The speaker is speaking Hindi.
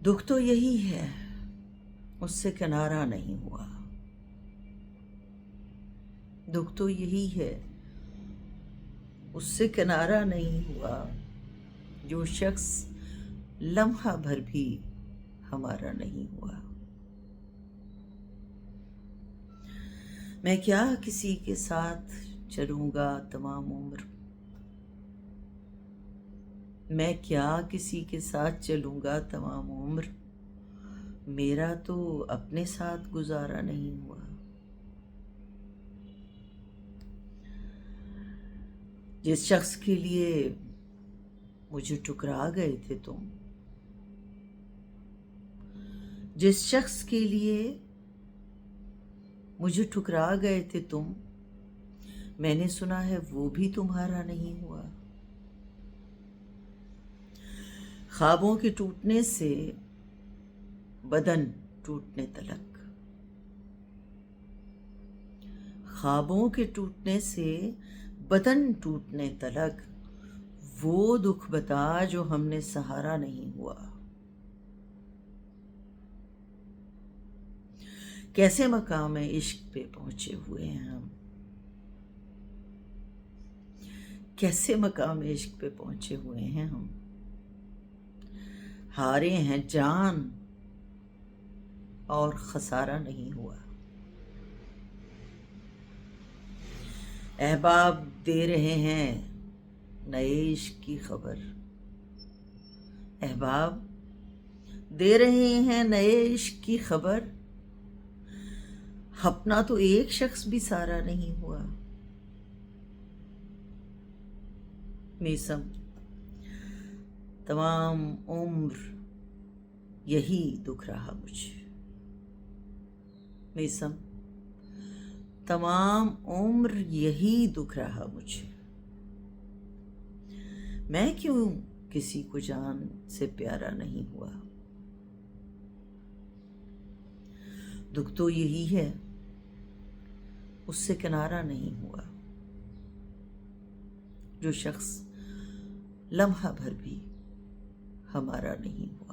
दुख तो यही है, उससे किनारा नहीं हुआ। दुख तो यही है, उससे किनारा नहीं हुआ। जो शख्स लम्हा भर भी हमारा नहीं हुआ। मैं क्या किसी के साथ चलूंगा तमाम उम्र। मैं क्या किसी के साथ चलूंगा तमाम उम्र। मेरा तो अपने साथ गुजारा नहीं हुआ। जिस शख्स के लिए मुझे ठुकरा गए थे तुम, जिस शख्स के लिए मुझे ठुकरा गए थे तुम, मैंने सुना है वो भी तुम्हारा नहीं हुआ। ख्वाबों के टूटने से बदन टूटने तलक, ख्वाबों के टूटने से बदन टूटने तलक, वो दुख बता जो हमने सहारा नहीं हुआ। कैसे मकाम इश्क पे पहुंचे हुए हैं हम, कैसे मकाम इश्क पे पहुंचे हुए हैं हम। हारे हैं जान और खसारा नहीं हुआ। अहबाब दे रहे हैं नए इश्क की खबर, अहबाब दे रहे हैं नए इश्क की खबर। अपना तो एक शख्स भी सारा नहीं हुआ। मीसम, तमाम उम्र यही दुख रहा मुझे। मीसम, तमाम उम्र यही दुख रहा मुझे। मैं क्यों किसी को जान से प्यारा नहीं हुआ। दुख तो यही है, उससे किनारा नहीं हुआ। जो शख्स लम्हा भर भी हमारा नहीं हुआ।